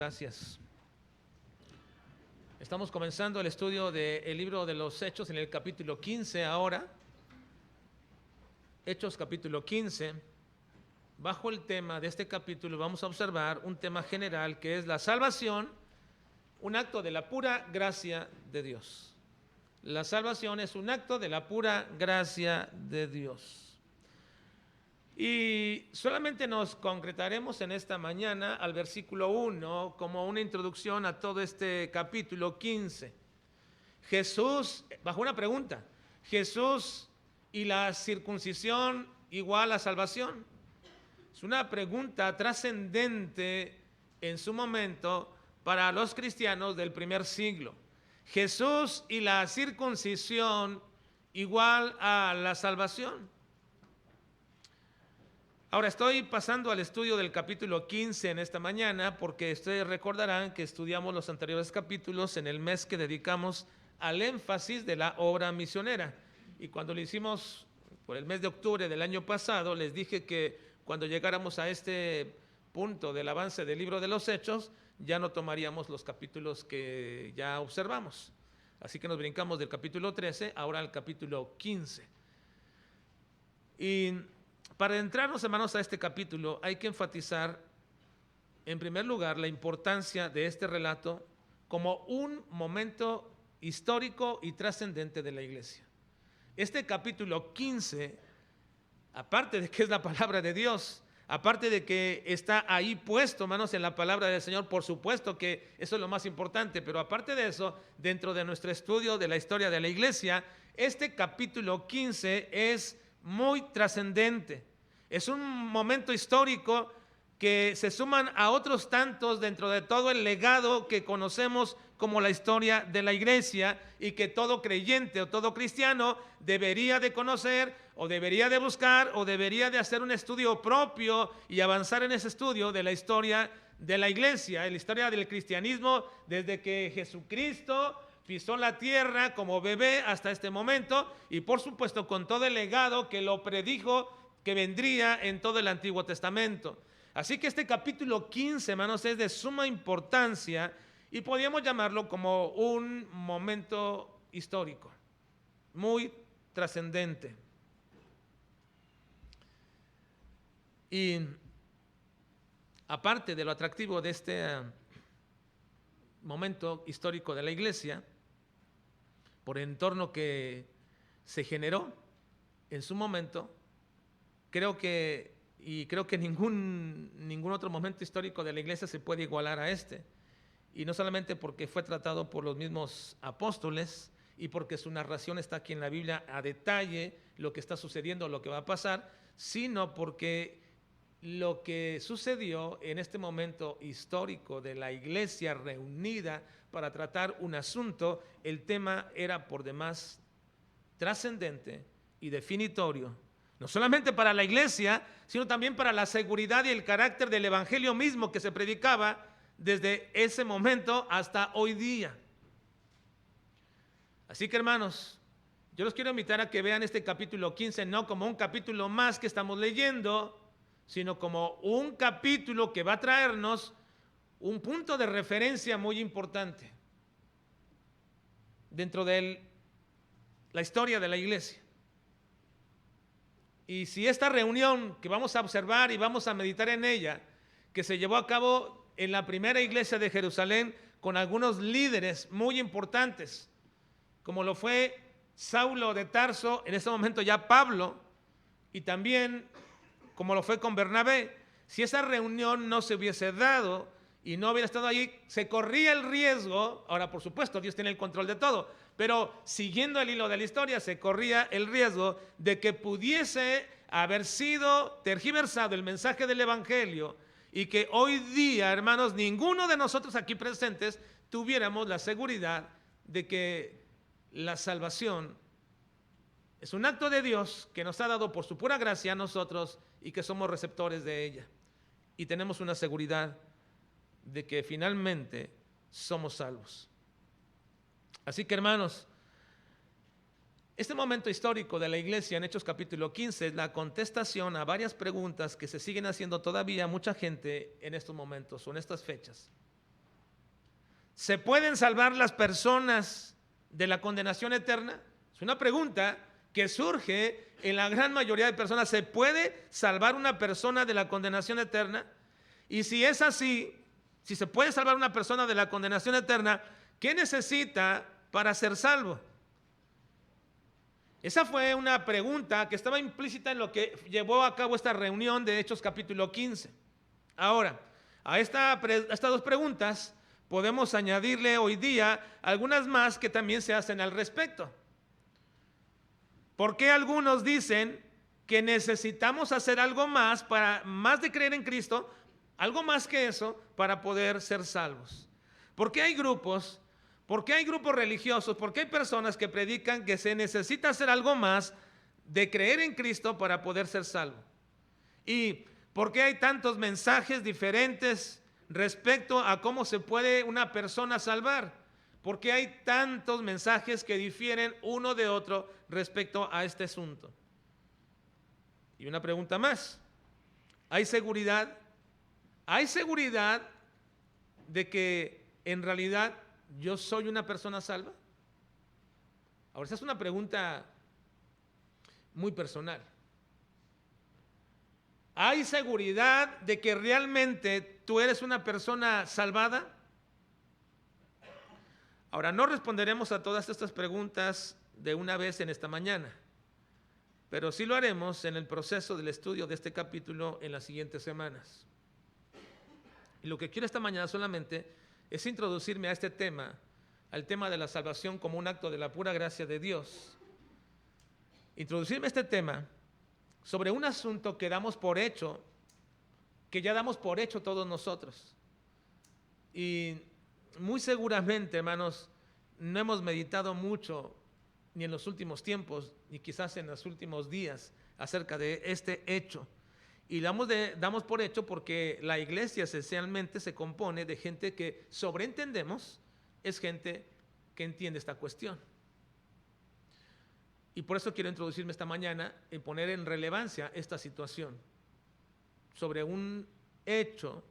Gracias. Estamos comenzando el estudio del libro de los Hechos en el capítulo 15 ahora. Hechos capítulo 15. Bajo el tema de este capítulo vamos a observar un tema general que es la salvación, un acto de la pura gracia de Dios. La salvación es un acto de la pura gracia de Dios. Y solamente nos concretaremos en esta mañana al versículo 1 como una introducción a todo este capítulo 15. Jesús, bajo una pregunta, ¿Jesús y la circuncisión igual a salvación? Es una pregunta trascendente en su momento para los cristianos del primer siglo. ¿Jesús y la circuncisión igual a la salvación? Ahora estoy pasando al estudio del capítulo 15 en esta mañana porque ustedes recordarán que estudiamos los anteriores capítulos en el mes que dedicamos al énfasis de la obra misionera. Y cuando lo hicimos por el mes de octubre del año pasado, les dije que cuando llegáramos a este punto del avance del libro de los Hechos, ya no tomaríamos los capítulos que ya observamos. Así que nos brincamos del capítulo 13 ahora al capítulo 15. Y para entrarnos, hermanos, a este capítulo hay que enfatizar, en primer lugar, la importancia de este relato como un momento histórico y trascendente de la iglesia. Este capítulo 15, aparte de que es la palabra de Dios, aparte de que está ahí puesto, hermanos, en la palabra del Señor, por supuesto que eso es lo más importante, pero aparte de eso, dentro de nuestro estudio de la historia de la iglesia, este capítulo 15 es muy trascendente. Es un momento histórico que se suman a otros tantos dentro de todo el legado que conocemos como la historia de la iglesia y que todo creyente o todo cristiano debería de conocer o debería de buscar o debería de hacer un estudio propio y avanzar en ese estudio de la historia de la iglesia, la historia del cristianismo desde que Jesucristo pisó la tierra como bebé hasta este momento y por supuesto con todo el legado que lo predijo que vendría en todo el Antiguo Testamento. Así que este capítulo 15, hermanos, es de suma importancia y podríamos llamarlo como un momento histórico, muy trascendente. Y aparte de lo atractivo de este momento histórico de la iglesia, por el entorno que se generó en su momento, creo que ningún otro momento histórico de la iglesia se puede igualar a este. Y no solamente porque fue tratado por los mismos apóstoles y porque su narración está aquí en la Biblia a detalle, lo que está sucediendo, lo que va a pasar, sino porque lo que sucedió en este momento histórico de la iglesia reunida para tratar un asunto, el tema era por demás trascendente y definitorio. No solamente para la iglesia, sino también para la seguridad y el carácter del evangelio mismo que se predicaba desde ese momento hasta hoy día. Así que, hermanos, yo los quiero invitar a que vean este capítulo 15 no como un capítulo más que estamos leyendo, sino como un capítulo que va a traernos un punto de referencia muy importante dentro de la historia de la iglesia. Y si esta reunión que vamos a observar y vamos a meditar en ella, que se llevó a cabo en la primera iglesia de Jerusalén con algunos líderes muy importantes, como lo fue Saulo de Tarso, en este momento ya Pablo, y también como lo fue con Bernabé, si esa reunión no se hubiese dado y no hubiera estado allí, se corría el riesgo, ahora por supuesto Dios tiene el control de todo, pero siguiendo el hilo de la historia se corría el riesgo de que pudiese haber sido tergiversado el mensaje del evangelio y que hoy día, hermanos, ninguno de nosotros aquí presentes tuviéramos la seguridad de que la salvación es un acto de Dios que nos ha dado por su pura gracia a nosotros y que somos receptores de ella. Y tenemos una seguridad de que finalmente somos salvos. Así que, hermanos, este momento histórico de la iglesia en Hechos capítulo 15 es la contestación a varias preguntas que se siguen haciendo todavía mucha gente en estos momentos o en estas fechas. ¿Se pueden salvar las personas de la condenación eterna? Es una pregunta que surge en la gran mayoría de personas. ¿Se puede salvar una persona de la condenación eterna? Y si es así, si se puede salvar una persona de la condenación eterna, ¿qué necesita para ser salvo? Esa fue una pregunta que estaba implícita en lo que llevó a cabo esta reunión de Hechos capítulo 15. Ahora, a estas dos preguntas podemos añadirle hoy día algunas más que también se hacen al respecto. ¿Por qué algunos dicen que necesitamos hacer algo más más de creer en Cristo, algo más que eso, para poder ser salvos? ¿Por qué hay grupos religiosos? ¿Por qué hay personas que predican que se necesita hacer algo más de creer en Cristo para poder ser salvo? ¿Y por qué hay tantos mensajes diferentes respecto a cómo se puede una persona salvar? ¿Por qué hay tantos mensajes que difieren uno de otro respecto a este asunto? Y una pregunta más. ¿Hay seguridad? ¿Hay seguridad de que en realidad yo soy una persona salva? Ahora, esa es una pregunta muy personal. ¿Hay seguridad de que realmente tú eres una persona salvada? Ahora, no responderemos a todas estas preguntas de una vez en esta mañana, pero sí lo haremos en el proceso del estudio de este capítulo en las siguientes semanas. Y lo que quiero esta mañana solamente es introducirme a este tema, al tema de la salvación como un acto de la pura gracia de Dios. Introducirme a este tema sobre un asunto que damos por hecho, que ya damos por hecho todos nosotros. Y muy seguramente, hermanos, no hemos meditado mucho, ni en los últimos tiempos, ni quizás en los últimos días, acerca de este hecho. Y damos por hecho porque la iglesia esencialmente se compone de gente que sobreentendemos, es gente que entiende esta cuestión. Y por eso quiero introducirme esta mañana y poner en relevancia esta situación sobre un hecho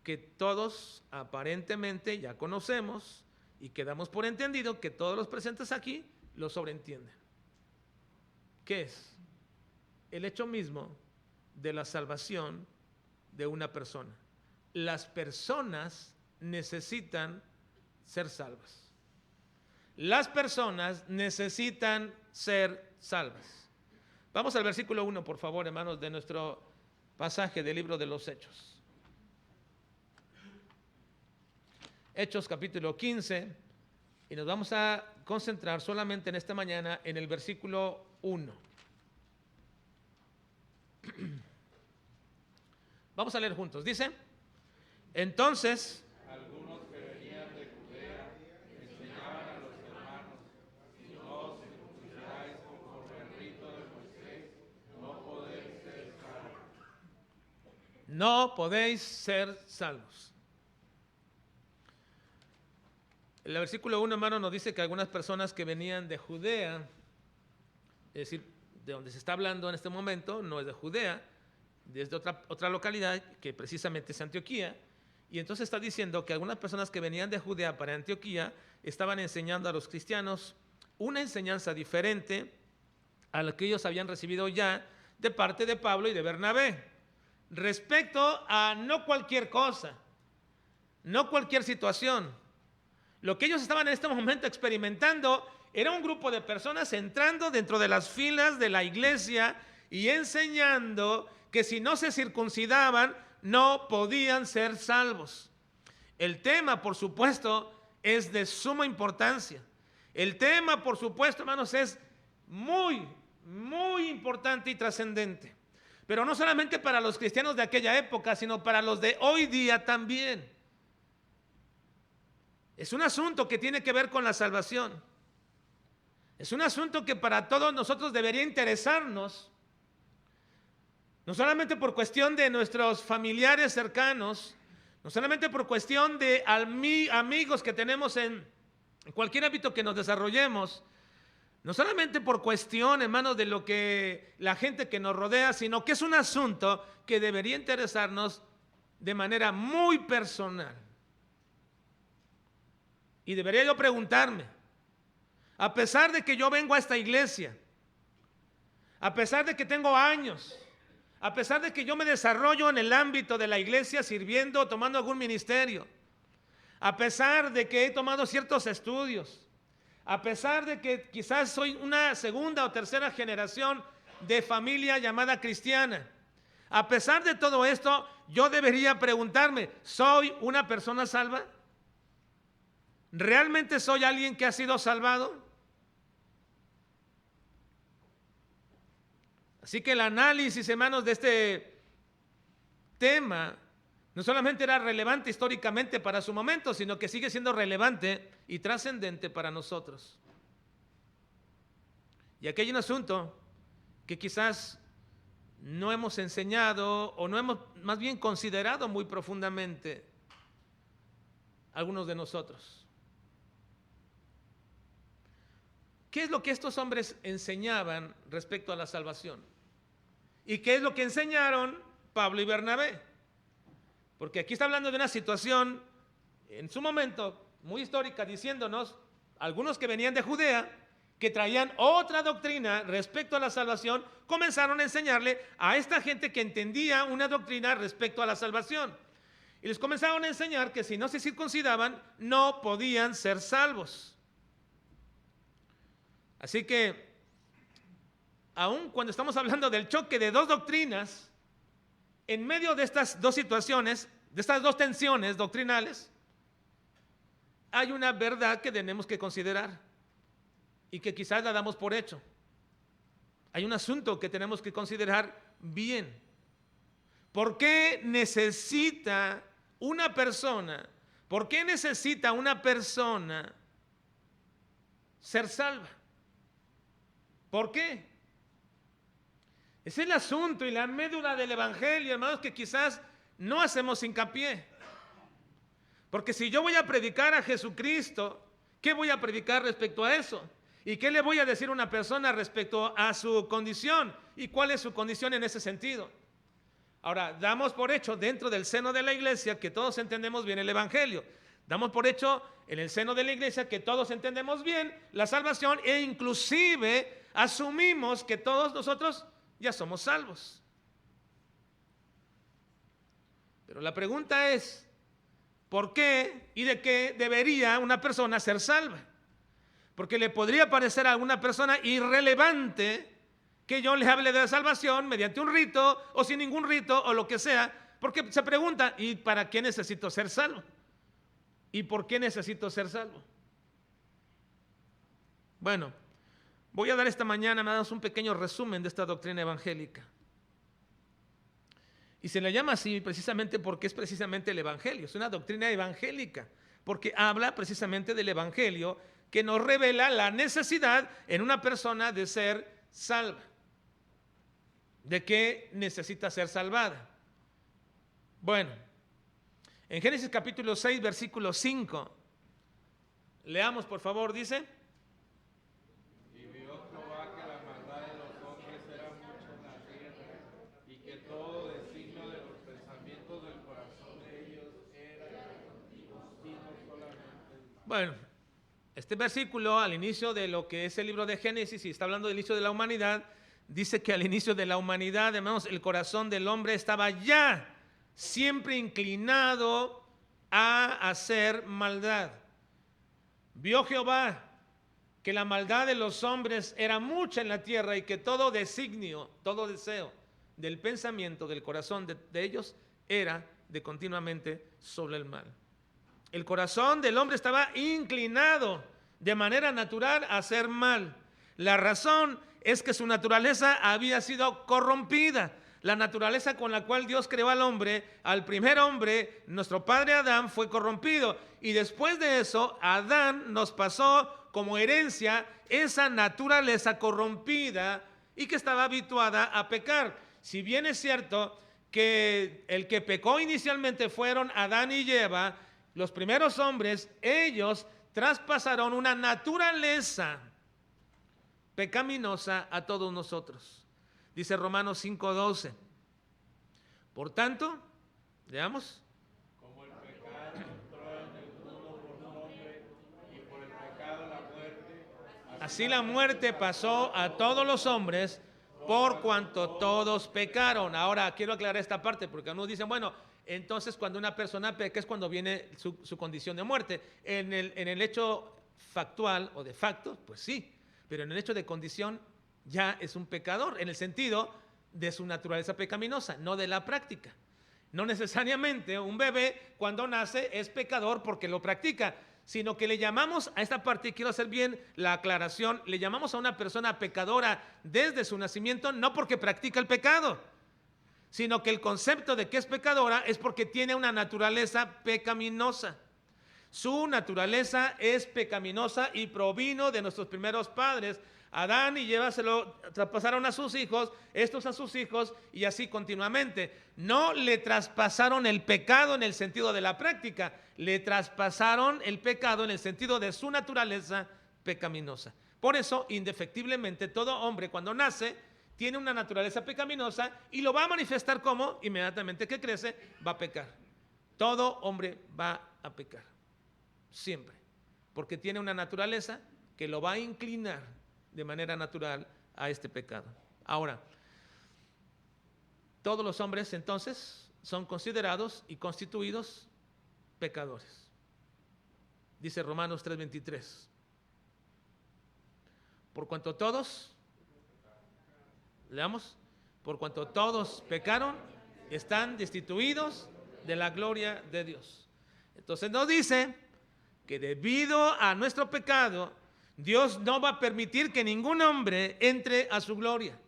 que todos aparentemente ya conocemos y que damos por entendido que todos los presentes aquí lo sobreentienden. ¿Qué es? El hecho mismo de la salvación de una persona. Las personas necesitan ser salvas. Las personas necesitan ser salvas. Vamos al versículo 1, por favor, hermanos, de nuestro pasaje del libro de los Hechos. Hechos capítulo 15, y nos vamos a concentrar solamente en esta mañana en el versículo 1. Vamos a leer juntos. Dice: entonces algunos que venían de Judea enseñaban a los hermanos: si no os circuncidáis conforme al rito de Moisés, no podéis ser salvos. No podéis ser salvos. El versículo 1, hermano, nos dice que algunas personas que venían de Judea, es decir, de donde se está hablando en este momento, no es de Judea, desde otra localidad que precisamente es Antioquía, y entonces está diciendo que algunas personas que venían de Judea para Antioquía estaban enseñando a los cristianos una enseñanza diferente a la que ellos habían recibido ya de parte de Pablo y de Bernabé, respecto a no cualquier cosa, no cualquier situación. Lo que ellos estaban en este momento experimentando era un grupo de personas entrando dentro de las filas de la iglesia y enseñando que si no se circuncidaban no podían ser salvos. El tema, por supuesto, es de suma importancia. El tema, por supuesto, hermanos, es muy, muy importante y trascendente. Pero no solamente para los cristianos de aquella época, sino para los de hoy día también. Es un asunto que tiene que ver con la salvación. Es un asunto que para todos nosotros debería interesarnos, no solamente por cuestión de nuestros familiares cercanos, no solamente por cuestión de amigos que tenemos en cualquier ámbito que nos desarrollemos, no solamente por cuestión, hermanos, de lo que la gente que nos rodea, sino que es un asunto que debería interesarnos de manera muy personal. Y debería yo preguntarme, a pesar de que yo vengo a esta iglesia, a pesar de que tengo años, a pesar de que yo me desarrollo en el ámbito de la iglesia sirviendo, tomando algún ministerio, a pesar de que he tomado ciertos estudios, a pesar de que quizás soy una segunda o tercera generación de familia llamada cristiana, a pesar de todo esto, yo debería preguntarme, ¿soy una persona salva? ¿Realmente soy alguien que ha sido salvado? Así que el análisis, hermanos, de este tema no solamente era relevante históricamente para su momento, sino que sigue siendo relevante y trascendente para nosotros. Y aquí hay un asunto que quizás no hemos enseñado o no hemos más bien considerado muy profundamente algunos de nosotros. ¿Qué es lo que estos hombres enseñaban respecto a la salvación? ¿Y qué es lo que enseñaron Pablo y Bernabé? Porque aquí está hablando de una situación en su momento muy histórica, diciéndonos algunos que venían de Judea, que traían otra doctrina respecto a la salvación, comenzaron a enseñarle a esta gente que entendía una doctrina respecto a la salvación. Y les comenzaron a enseñar que si no se circuncidaban, no podían ser salvos. Así que, aun cuando estamos hablando del choque de dos doctrinas, en medio de estas dos situaciones, de estas dos tensiones doctrinales, hay una verdad que tenemos que considerar y que quizás la damos por hecho. Hay un asunto que tenemos que considerar bien. ¿Por qué necesita una persona ser salva? ¿Por qué? Es el asunto y la médula del evangelio, hermanos, que quizás no hacemos hincapié. Porque si yo voy a predicar a Jesucristo, ¿qué voy a predicar respecto a eso? ¿Y qué le voy a decir a una persona respecto a su condición? ¿Y cuál es su condición en ese sentido? Ahora, damos por hecho dentro del seno de la iglesia que todos entendemos bien el evangelio. Damos por hecho en el seno de la iglesia que todos entendemos bien la salvación e inclusive asumimos que todos nosotros ya somos salvos. Pero la pregunta es, ¿por qué y de qué debería una persona ser salva? Porque le podría parecer a alguna persona irrelevante que yo le hable de la salvación mediante un rito o sin ningún rito o lo que sea, porque se pregunta, ¿y para qué necesito ser salvo? ¿Y por qué necesito ser salvo? Bueno, voy a dar esta mañana nada más un pequeño resumen de esta doctrina evangélica. Y se le llama así precisamente porque es precisamente el evangelio, es una doctrina evangélica, porque habla precisamente del evangelio que nos revela la necesidad en una persona de ser salva. ¿De qué necesita ser salvada? Bueno, en Génesis capítulo 6, versículo 5, leamos por favor, dice: Y vio Jehová que la maldad de los hombres era mucha en la tierra, y que todo designio de los pensamientos del corazón de ellos era continuo solamente. Bueno, este versículo al inicio de lo que es el libro de Génesis, y está hablando del inicio de la humanidad, dice que al inicio de la humanidad, hermanos, el corazón del hombre estaba ya siempre inclinado a hacer maldad. Vio Jehová que la maldad de los hombres era mucha en la tierra y que todo designio, todo deseo del pensamiento del corazón de ellos era de continuamente sobre el mal. El corazón del hombre estaba inclinado de manera natural a hacer mal. La razón es que su naturaleza había sido corrompida. La naturaleza con la cual Dios creó al hombre, al primer hombre, nuestro padre Adán, fue corrompido. Y después de eso, Adán nos pasó como herencia esa naturaleza corrompida y que estaba habituada a pecar. Si bien es cierto que el que pecó inicialmente fueron Adán y Eva, los primeros hombres, ellos traspasaron una naturaleza pecaminosa a todos nosotros. Dice Romanos 5:12. Por tanto, veamos. Como el pecado entró en el mundo por un hombre, Así la muerte pasó a todos los hombres por cuanto todos pecaron. Ahora quiero aclarar esta parte porque algunos dicen, bueno, entonces cuando una persona peca es cuando viene su condición de muerte. En el hecho factual o de facto, pues sí, pero en el hecho de condición ya es un pecador, en el sentido de su naturaleza pecaminosa, no de la práctica. No necesariamente un bebé cuando nace es pecador porque lo practica, sino que le llamamos a esta parte, y quiero hacer bien la aclaración, le llamamos a una persona pecadora desde su nacimiento, no porque practica el pecado, sino que el concepto de que es pecadora es porque tiene una naturaleza pecaminosa. Su naturaleza es pecaminosa y provino de nuestros primeros padres. Adán y Eva se lo traspasaron a sus hijos, estos a sus hijos, y así continuamente. No le traspasaron el pecado en el sentido de la práctica, le traspasaron el pecado en el sentido de su naturaleza pecaminosa. Por eso, indefectiblemente, todo hombre cuando nace tiene una naturaleza pecaminosa y lo va a manifestar como, inmediatamente que crece, va a pecar. Todo hombre va a pecar, siempre, porque tiene una naturaleza que lo va a inclinar de manera natural a este pecado. Ahora, todos los hombres entonces son considerados y constituidos pecadores. Dice Romanos 3:23. Por cuanto todos, leamos, por cuanto todos pecaron, están destituidos de la gloria de Dios. Entonces nos dice que debido a nuestro pecado, Dios no va a permitir que ningún hombre entre a su gloria.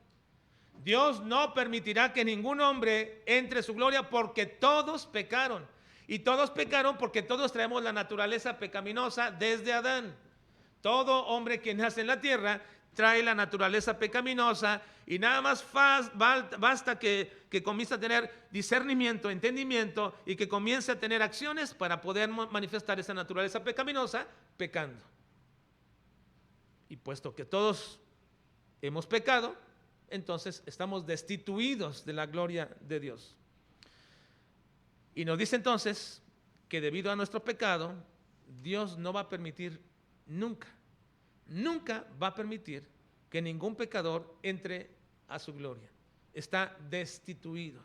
Dios no permitirá que ningún hombre entre a su gloria porque todos pecaron. Y todos pecaron porque todos traemos la naturaleza pecaminosa desde Adán. Todo hombre que nace en la tierra trae la naturaleza pecaminosa y nada más basta que comience a tener discernimiento, entendimiento y que comience a tener acciones para poder manifestar esa naturaleza pecaminosa pecando. Y puesto que todos hemos pecado, entonces estamos destituidos de la gloria de Dios. Y nos dice entonces que debido a nuestro pecado, Dios no va a permitir nunca va a permitir que ningún pecador entre a su gloria. Está destituido.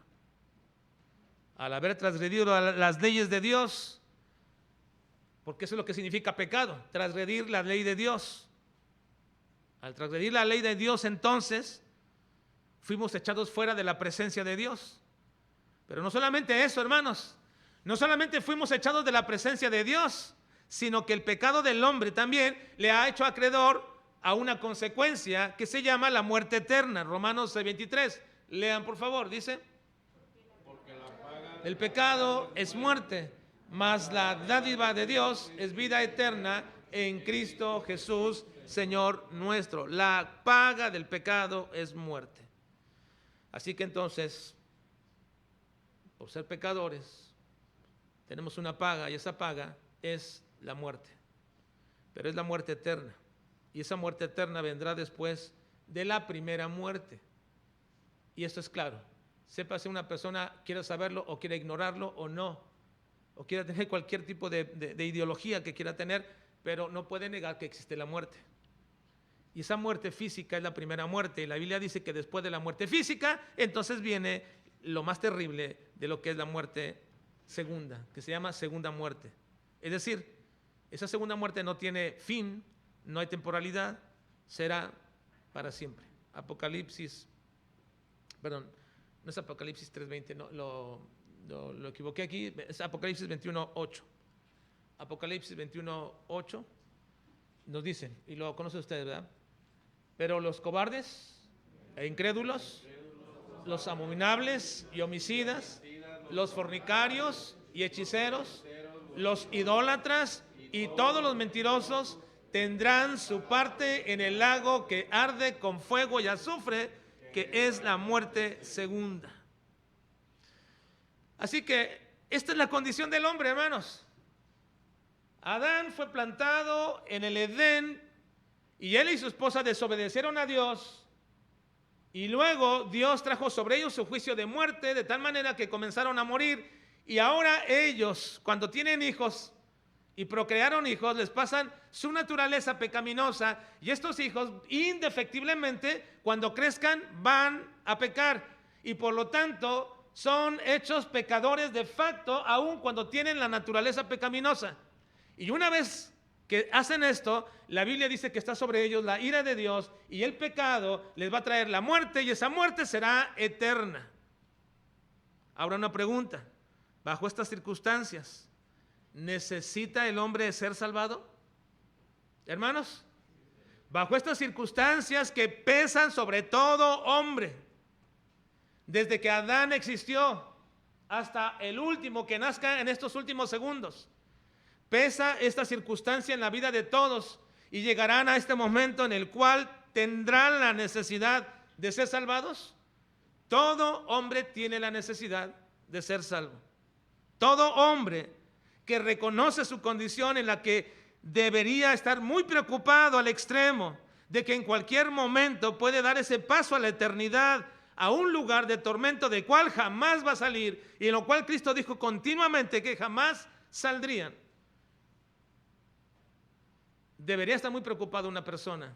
Al haber transgredido las leyes de Dios, porque eso es lo que significa pecado, transgredir la ley de Dios. Al transgredir la ley de Dios, entonces, fuimos echados fuera de la presencia de Dios. Pero no solamente eso, hermanos, no solamente fuimos echados de la presencia de Dios, sino que el pecado del hombre también le ha hecho acreedor a una consecuencia que se llama la muerte eterna. Romanos 6:23, lean por favor, dice, el pecado es muerte, mas la dádiva de Dios es vida eterna en Cristo Jesús, Señor nuestro. La paga del pecado es muerte. Así que entonces, por ser pecadores, tenemos una paga y esa paga es la muerte. Pero es la muerte eterna. Y esa muerte eterna vendrá después de la primera muerte. Y esto es claro. Sepa si una persona quiere saberlo o quiere ignorarlo o no. O quiere tener cualquier tipo de ideología que quiera tener, pero no puede negar que existe la muerte. Y esa muerte física es la primera muerte. Y la Biblia dice que después de la muerte física, entonces viene lo más terrible de lo que es la muerte segunda, que se llama segunda muerte. Es decir, esa segunda muerte no tiene fin, no hay temporalidad, será para siempre. Apocalipsis, perdón, no es Apocalipsis 3:20, no, lo equivoqué aquí, es Apocalipsis 21:8. Apocalipsis 21:8 nos dice, y lo conoce usted, ¿verdad? Pero los cobardes e incrédulos, los abominables y homicidas, los fornicarios y hechiceros, los idólatras y todos los mentirosos tendrán su parte en el lago que arde con fuego y azufre, que es la muerte segunda. Así que esta es la condición del hombre, hermanos. Adán fue plantado en el Edén y él y su esposa desobedecieron a Dios. Y luego Dios trajo sobre ellos su juicio de muerte, de tal manera que comenzaron a morir. Y ahora ellos, cuando tienen hijos y procrearon hijos, les pasan su naturaleza pecaminosa y estos hijos indefectiblemente cuando crezcan van a pecar y por lo tanto son hechos pecadores de facto aun cuando tienen la naturaleza pecaminosa. Y una vez que hacen esto, la Biblia dice que está sobre ellos la ira de Dios y el pecado les va a traer la muerte y esa muerte será eterna. Ahora una pregunta, bajo estas circunstancias, ¿necesita el hombre ser salvado? Hermanos, bajo estas circunstancias que pesan sobre todo hombre, desde que Adán existió hasta el último que nazca en estos últimos segundos, pesa esta circunstancia en la vida de todos y llegarán a este momento en el cual tendrán la necesidad de ser salvados. Todo hombre tiene la necesidad de ser salvo. Todo hombre que reconoce su condición en la que debería estar muy preocupado al extremo de que en cualquier momento puede dar ese paso a la eternidad, a un lugar de tormento del cual jamás va a salir y en lo cual Cristo dijo continuamente que jamás saldrían. Debería estar muy preocupado una persona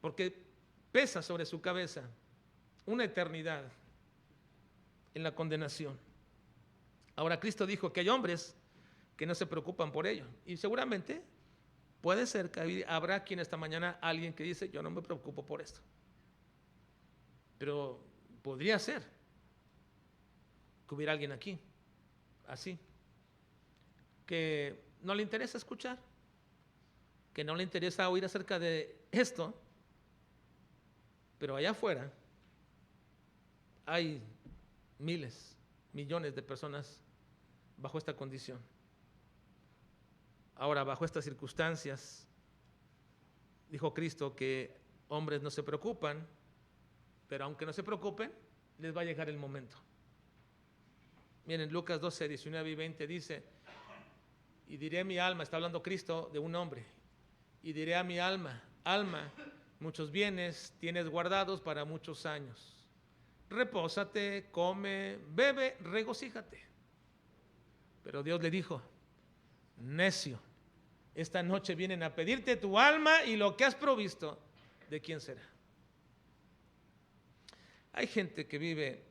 porque pesa sobre su cabeza una eternidad en la condenación. Ahora Cristo dijo que hay hombres que no se preocupan por ello y seguramente puede ser que habrá aquí en esta mañana alguien que dice yo no me preocupo por esto, pero podría ser que hubiera alguien aquí así que no le interesa escuchar, que no le interesa oír acerca de esto, pero allá afuera hay miles, millones de personas bajo esta condición. Ahora, bajo estas circunstancias, dijo Cristo que hombres no se preocupan, pero aunque no se preocupen, les va a llegar el momento. Miren, Lucas 12, 19 y 20 dice, y diré a mi alma, está hablando Cristo de un hombre, y diré a mi alma, alma, muchos bienes tienes guardados para muchos años. Repósate, come, bebe, regocíjate. Pero Dios le dijo, necio, esta noche vienen a pedirte tu alma y lo que has provisto, ¿de quién será? Hay gente que vive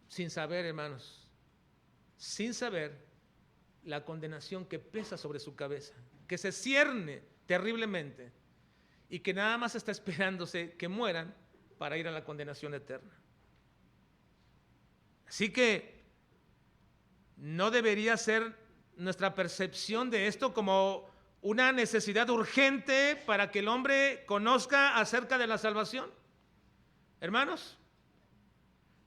sin saber, hermanos, sin saber la condenación que pesa sobre su cabeza, que se cierne terriblemente y que nada más está esperándose que mueran para ir a la condenación eterna. Así que no debería ser nuestra percepción de esto como una necesidad urgente para que el hombre conozca acerca de la salvación. Hermanos,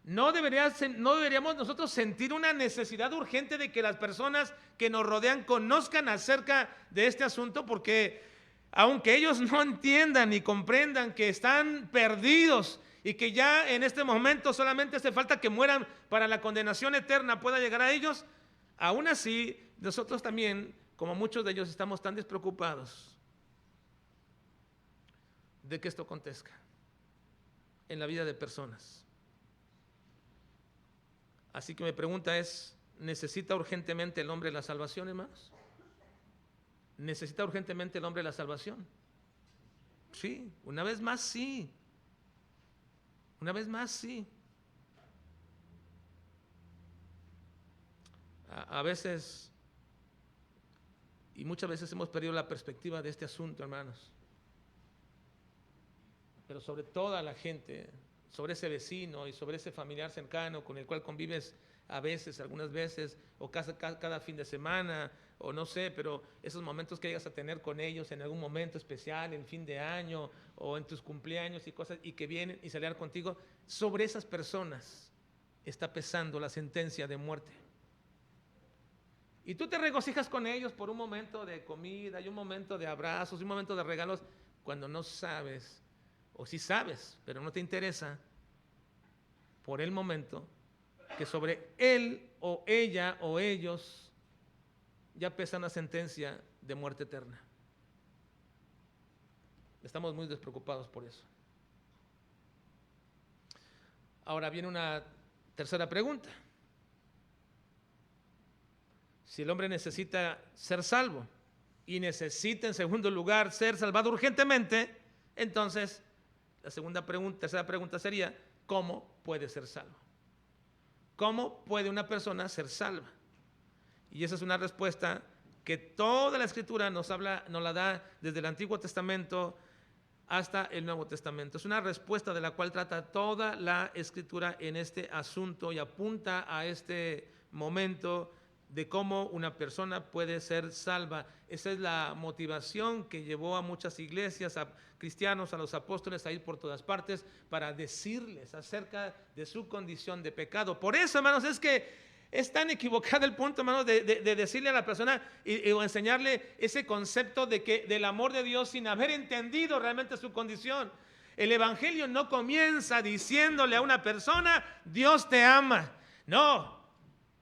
no deberíamos nosotros sentir una necesidad urgente de que las personas que nos rodean conozcan acerca de este asunto, porque aunque ellos no entiendan ni comprendan que están perdidos y que ya en este momento solamente hace falta que mueran para la condenación eterna pueda llegar a ellos, aún así nosotros también, como muchos de ellos, estamos tan despreocupados de que esto acontezca en la vida de personas. Así que mi pregunta es, ¿necesita urgentemente el hombre la salvación, hermanos? ¿Necesita urgentemente el hombre la salvación? Sí, una vez más sí. Una vez más sí. A veces, y muchas veces hemos perdido la perspectiva de este asunto, hermanos. Pero sobre toda la gente, sobre ese vecino y sobre ese familiar cercano con el cual convives a veces, algunas veces, o cada fin de semana, o no sé, pero esos momentos que llegas a tener con ellos en algún momento especial, en fin de año, o en tus cumpleaños y cosas, y que vienen y celebran contigo, sobre esas personas está pesando la sentencia de muerte. Y tú te regocijas con ellos por un momento de comida, y un momento de abrazos, y un momento de regalos, cuando no sabes, o sí sabes, pero no te interesa, por el momento, que sobre él o ella o ellos ya pesa una sentencia de muerte eterna. Estamos muy despreocupados por eso. Ahora viene una tercera pregunta. Si el hombre necesita ser salvo y necesita en segundo lugar ser salvado urgentemente, entonces tercera pregunta sería, ¿cómo puede ser salvo? ¿Cómo puede una persona ser salva? Y esa es una respuesta que toda la Escritura nos la da desde el Antiguo Testamento hasta el Nuevo Testamento. Es una respuesta de la cual trata toda la Escritura en este asunto y apunta a este momento de cómo una persona puede ser salva. Esa es la motivación que llevó a muchas iglesias, a cristianos, a los apóstoles a ir por todas partes para decirles acerca de su condición de pecado. Por eso, hermanos, es que es tan equivocado el punto, hermanos, de decirle a la persona o enseñarle ese concepto del amor de Dios sin haber entendido realmente su condición. El evangelio no comienza diciéndole a una persona, Dios te ama. No.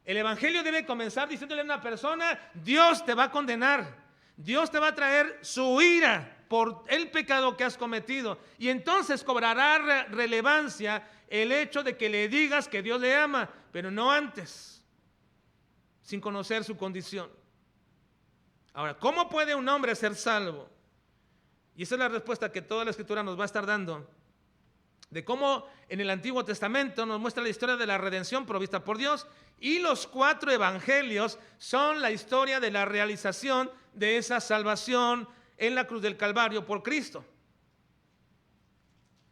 El evangelio debe comenzar diciéndole a una persona, Dios te va a condenar, Dios te va a traer su ira por el pecado que has cometido, y entonces cobrará relevancia el hecho de que le digas que Dios le ama, pero no antes, sin conocer su condición. Ahora, ¿cómo puede un hombre ser salvo? Y esa es la respuesta que toda la Escritura nos va a estar dando, de cómo en el Antiguo Testamento nos muestra la historia de la redención provista por Dios, y los 4 evangelios son la historia de la realización de esa salvación en la cruz del Calvario por Cristo.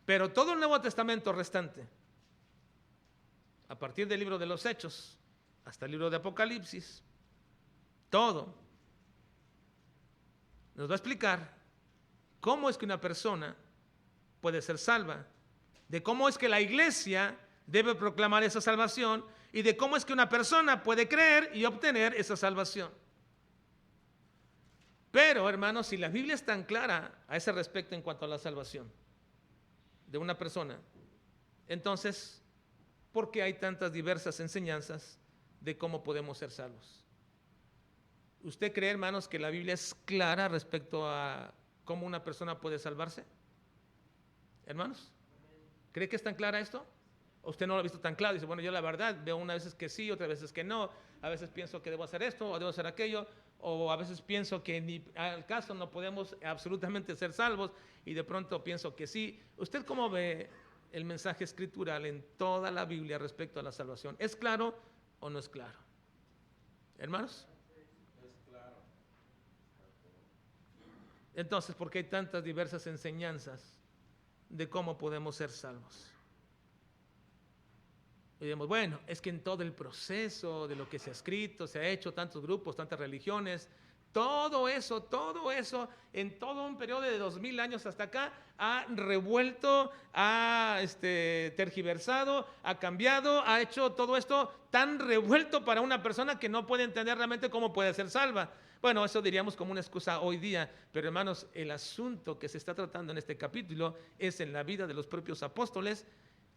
Pero todo el Nuevo Testamento restante, a partir del libro de los Hechos hasta el libro de Apocalipsis, todo nos va a explicar cómo es que una persona puede ser salva, de cómo es que la iglesia debe proclamar esa salvación y de cómo es que una persona puede creer y obtener esa salvación. Pero, hermanos, si la Biblia es tan clara a ese respecto en cuanto a la salvación de una persona, entonces, ¿por qué hay tantas diversas enseñanzas de cómo podemos ser salvos? ¿Usted cree, hermanos, que la Biblia es clara respecto a cómo una persona puede salvarse? Hermanos, ¿cree que es tan clara esto? ¿O usted no lo ha visto tan claro? Dice, bueno, yo la verdad veo unas veces que sí, otras veces que no. A veces pienso que debo hacer esto o debo hacer aquello. O a veces pienso que ni al caso no podemos absolutamente ser salvos. Y de pronto pienso que sí. ¿Usted cómo ve el mensaje escritural en toda la Biblia respecto a la salvación? ¿Es claro o no es claro? ¿Hermanos? Es claro. Entonces, ¿por qué hay tantas diversas enseñanzas de cómo podemos ser salvos? Y digamos, bueno, es que en todo el proceso de lo que se ha escrito, se ha hecho, tantos grupos, tantas religiones, todo eso, en todo un periodo de 2000 años hasta acá, ha revuelto, ha tergiversado, ha cambiado, ha hecho todo esto tan revuelto para una persona que no puede entender realmente cómo puede ser salva. Bueno, eso diríamos como una excusa hoy día, pero hermanos, el asunto que se está tratando en este capítulo es en la vida de los propios apóstoles,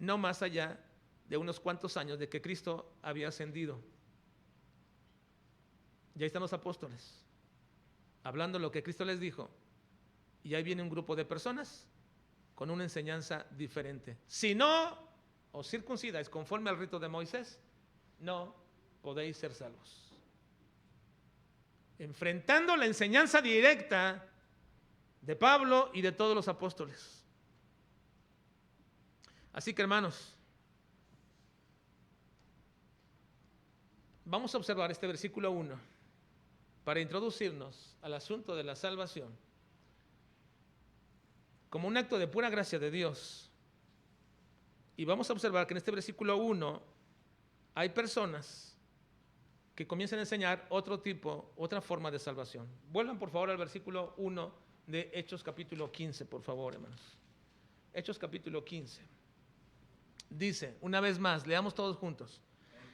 no más allá de unos cuantos años de que Cristo había ascendido. Y ahí están los apóstoles, hablando lo que Cristo les dijo, y ahí viene un grupo de personas con una enseñanza diferente. Si no os circuncidáis conforme al rito de Moisés, no podéis ser salvos. Enfrentando la enseñanza directa de Pablo y de todos los apóstoles. Así que, hermanos, vamos a observar este versículo 1 para introducirnos al asunto de la salvación como un acto de pura gracia de Dios. Y vamos a observar que en este versículo 1 hay personas que comienzan a enseñar otra forma de salvación. Vuelvan por favor al versículo 1 de Hechos capítulo 15, por favor, hermanos. Hechos capítulo 15. Dice, una vez más, leamos todos juntos.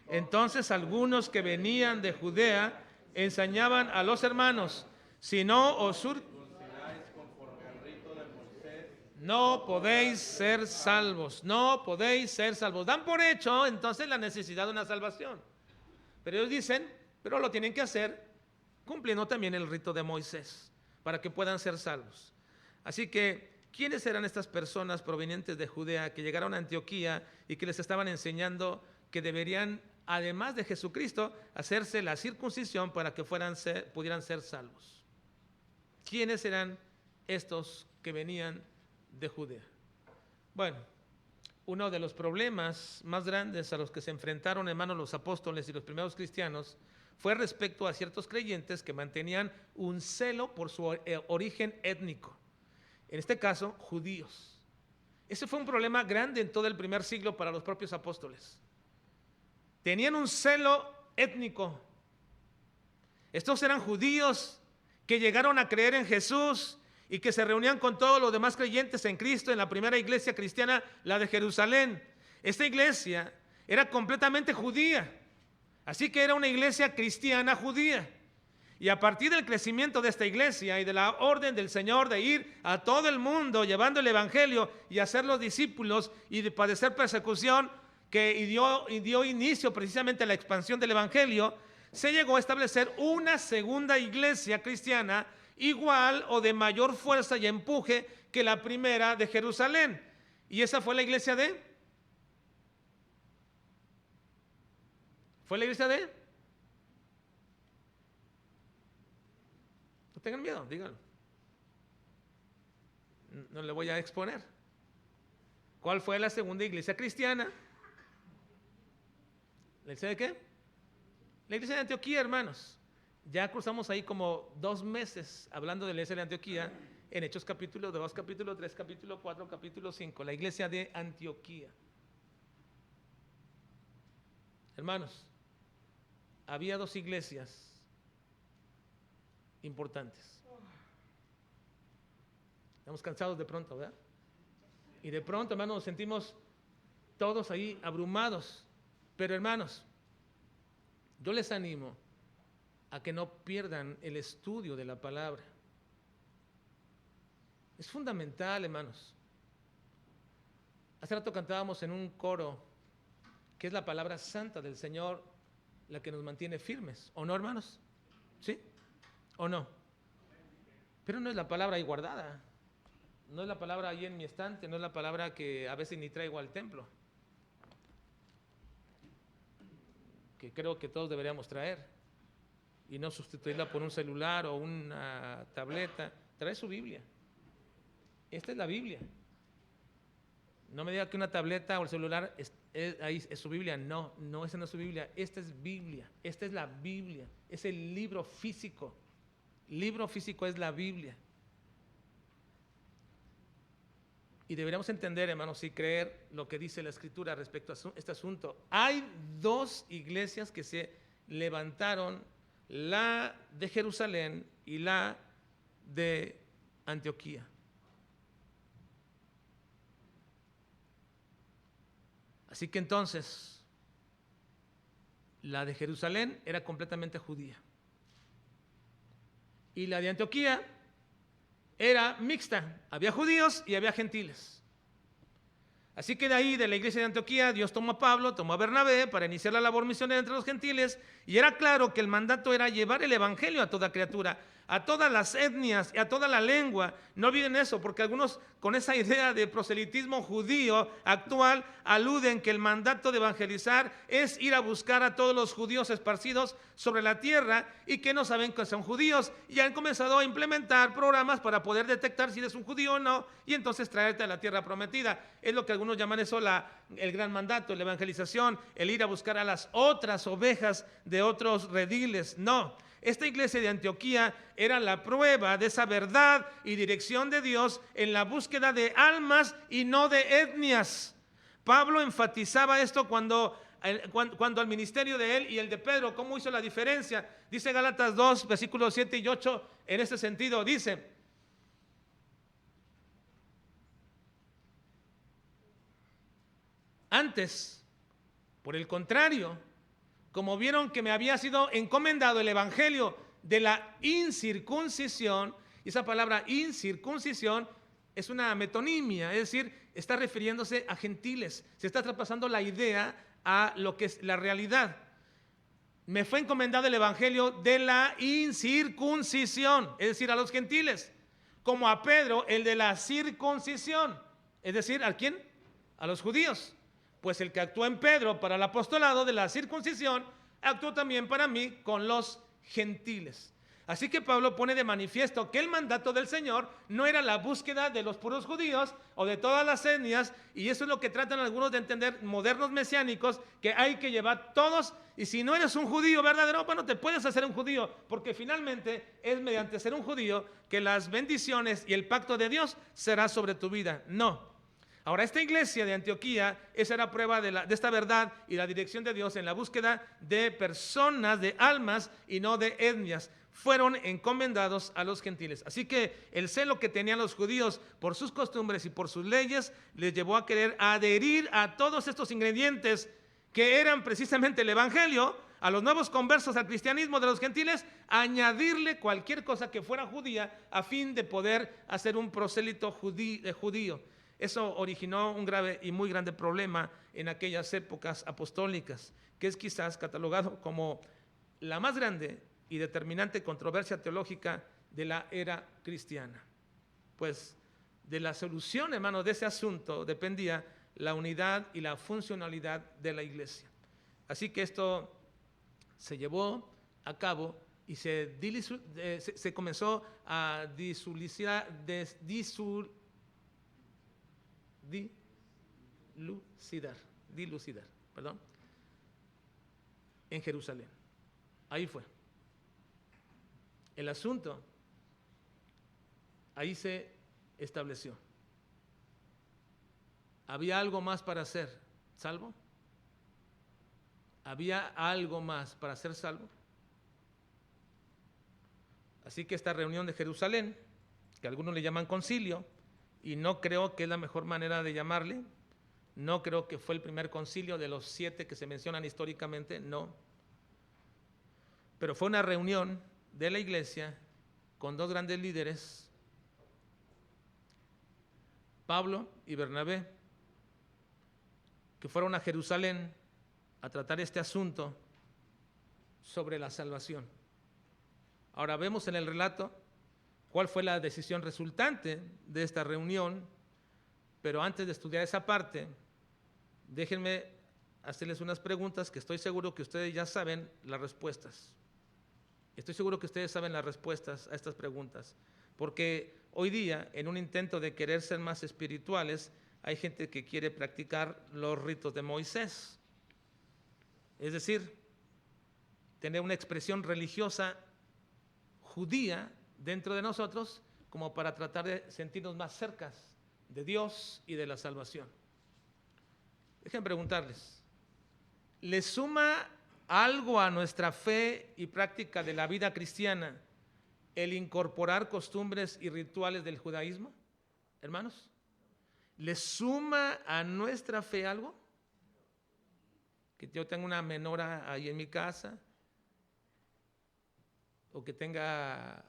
Entonces algunos que venían de Judea enseñaban a los hermanos, si no os Circuncidáis conforme al rito de Moisés, no podéis ser salvos, no podéis ser salvos. Dan por hecho entonces la necesidad de una salvación. Pero ellos dicen, pero lo tienen que hacer cumpliendo también el rito de Moisés para que puedan ser salvos. Así que, ¿quiénes eran estas personas provenientes de Judea que llegaron a Antioquía y que les estaban enseñando que deberían además de Jesucristo, hacerse la circuncisión para que pudieran ser salvos. ¿Quiénes eran estos que venían de Judea? Bueno, uno de los problemas más grandes a los que se enfrentaron, hermanos, los apóstoles y los primeros cristianos fue respecto a ciertos creyentes que mantenían un celo por su origen étnico. En este caso, judíos. Ese fue un problema grande en todo el primer siglo para los propios apóstoles. Tenían un celo étnico. Estos eran judíos que llegaron a creer en Jesús y que se reunían con todos los demás creyentes en Cristo en la primera iglesia cristiana, la de Jerusalén. Esta iglesia era completamente judía, así que era una iglesia cristiana judía. Y a partir del crecimiento de esta iglesia y de la orden del Señor de ir a todo el mundo llevando el evangelio y hacer los discípulos y de padecer persecución, que dio inicio precisamente a la expansión del evangelio, se llegó a establecer una segunda iglesia cristiana igual o de mayor fuerza y empuje que la primera de Jerusalén. Y esa fue la iglesia de... ¿Fue la iglesia de? No tengan miedo, díganlo. No le voy a exponer. ¿Cuál fue la segunda iglesia cristiana? ¿La iglesia de qué? La iglesia de Antioquía, hermanos. Ya cruzamos ahí como 2 meses hablando de la iglesia de Antioquía en Hechos capítulo 2, capítulo 3, capítulo 4, capítulo 5. La iglesia de Antioquía. Hermanos, había 2 iglesias importantes. Estamos cansados de pronto, ¿verdad? Y de pronto, hermanos, nos sentimos todos ahí abrumados. Pero, hermanos, yo les animo a que no pierdan el estudio de la palabra. Es fundamental, hermanos. Hace rato cantábamos en un coro que es la palabra santa del Señor la que nos mantiene firmes, ¿o no, hermanos? ¿Sí? ¿O no? Pero no es la palabra ahí guardada, no es la palabra ahí en mi estante, no es la palabra que a veces ni traigo al templo, que creo que todos deberíamos traer y no sustituirla por un celular o una tableta. Trae su Biblia. Esta es la Biblia. No me diga que una tableta o el celular ahí es su Biblia. No, esa no es su Biblia. Esta es Biblia. Esta es la Biblia. Es el libro físico. Libro físico es la Biblia. Y deberíamos entender, hermanos, y creer lo que dice la Escritura respecto a este asunto. Hay 2 iglesias que se levantaron, la de Jerusalén y la de Antioquía. Así que entonces, la de Jerusalén era completamente judía. Y la de Antioquía era mixta, había judíos y había gentiles. Así que de ahí, de la iglesia de Antioquía, Dios tomó a Pablo, tomó a Bernabé para iniciar la labor misionera entre los gentiles, y era claro que el mandato era llevar el evangelio a toda criatura, a todas las etnias y a toda la lengua. No olviden eso, porque algunos con esa idea de proselitismo judío actual aluden que el mandato de evangelizar es ir a buscar a todos los judíos esparcidos sobre la tierra y que no saben que son judíos, y han comenzado a implementar programas para poder detectar si eres un judío o no y entonces traerte a la tierra prometida. Es lo que algunos llaman eso el gran mandato, la evangelización, el ir a buscar a las otras ovejas de otros rediles. No. Esta iglesia de Antioquía era la prueba de esa verdad y dirección de Dios en la búsqueda de almas y no de etnias. Pablo enfatizaba esto cuando al ministerio de él y el de Pedro, ¿cómo hizo la diferencia? Dice Gálatas 2, versículos 7 y 8, en este sentido, dice: antes, por el contrario, como vieron que me había sido encomendado el evangelio de la incircuncisión, y esa palabra incircuncisión es una metonimia, es decir, está refiriéndose a gentiles, se está traspasando la idea a lo que es la realidad. Me fue encomendado el evangelio de la incircuncisión, es decir, a los gentiles, como a Pedro el de la circuncisión, es decir, ¿a quién? A los judíos. pues el que actuó en Pedro para el apostolado de la circuncisión, actuó también para mí con los gentiles. Así que Pablo pone de manifiesto que el mandato del Señor no era la búsqueda de los puros judíos o de todas las etnias, y eso es lo que tratan algunos de entender, modernos mesiánicos, que hay que llevar todos, y si no eres un judío verdadero, bueno, te puedes hacer un judío, porque finalmente es mediante ser un judío que las bendiciones y el pacto de Dios será sobre tu vida. No. Ahora, esta iglesia de Antioquía, esa era prueba de esta verdad y la dirección de Dios en la búsqueda de personas, de almas y no de etnias. Fueron encomendados a los gentiles. Así que el celo que tenían los judíos por sus costumbres y por sus leyes les llevó a querer adherir a todos estos ingredientes que eran precisamente el evangelio, a los nuevos conversos al cristianismo de los gentiles, añadirle cualquier cosa que fuera judía a fin de poder hacer un prosélito judío. Eso originó un grave y muy grande problema en aquellas épocas apostólicas, que es quizás catalogado como la más grande y determinante controversia teológica de la era cristiana. Pues de la solución, hermanos, de ese asunto dependía la unidad y la funcionalidad de la iglesia. Así que esto se llevó a cabo y se comenzó a dilucidar, en Jerusalén. Ahí fue. El asunto, ahí se estableció. ¿Había algo más para ser salvo? ¿Había algo más para ser salvo? Así que esta reunión de Jerusalén, que algunos le llaman concilio, y no creo que es la mejor manera de llamarle, no creo que fue el primer concilio de los 7 que se mencionan históricamente, no. Pero fue una reunión de la iglesia con 2 grandes líderes, Pablo y Bernabé, que fueron a Jerusalén a tratar este asunto sobre la salvación. Ahora vemos en el relato cuál fue la decisión resultante de esta reunión, pero antes de estudiar esa parte, déjenme hacerles unas preguntas que estoy seguro que ustedes ya saben las respuestas. Estoy seguro que ustedes saben las respuestas a estas preguntas, porque hoy día, en un intento de querer ser más espirituales, hay gente que quiere practicar los ritos de Moisés. Es decir, tener una expresión religiosa judía dentro de nosotros como para tratar de sentirnos más cercas de Dios y de la salvación. Déjenme preguntarles, ¿le suma algo a nuestra fe y práctica de la vida cristiana el incorporar costumbres y rituales del judaísmo, hermanos? ¿Le suma a nuestra fe algo? Que yo tenga una menora ahí en mi casa, o que tenga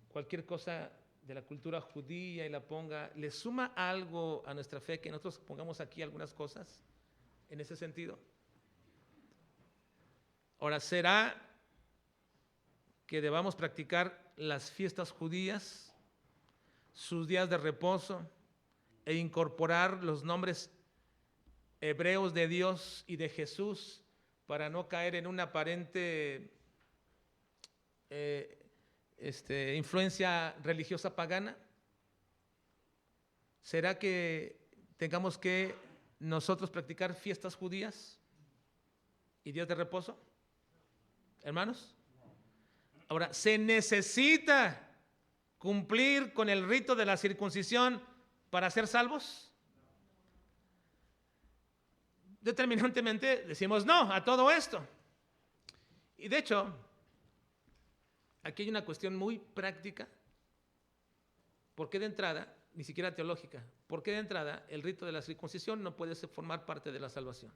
cualquier cosa de la cultura judía y la ponga, ¿le suma algo a nuestra fe que nosotros pongamos aquí algunas cosas en ese sentido? Ahora, ¿será que debamos practicar las fiestas judías, sus días de reposo, e incorporar los nombres hebreos de Dios y de Jesús para no caer en una aparente influencia religiosa pagana? ¿Será que tengamos que nosotros practicar fiestas judías y días de reposo, hermanos? Ahora, ¿se necesita cumplir con el rito de la circuncisión para ser salvos? Determinantemente decimos no a todo esto. Y de hecho, aquí hay una cuestión muy práctica. ¿Por qué de entrada, ni siquiera teológica, por qué de entrada el rito de la circuncisión no puede formar parte de la salvación?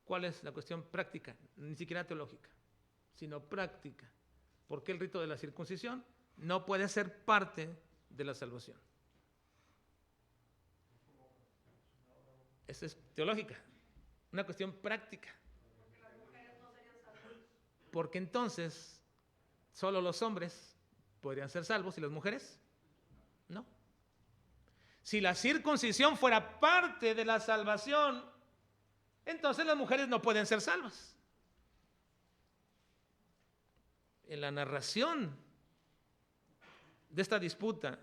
¿Cuál es la cuestión práctica? Ni siquiera teológica, sino práctica. ¿Por qué el rito de la circuncisión no puede ser parte de la salvación? Esa es teológica, una cuestión práctica. Porque entonces solo los hombres podrían ser salvos y las mujeres no. Si la circuncisión fuera parte de la salvación, entonces las mujeres no pueden ser salvas. En la narración de esta disputa,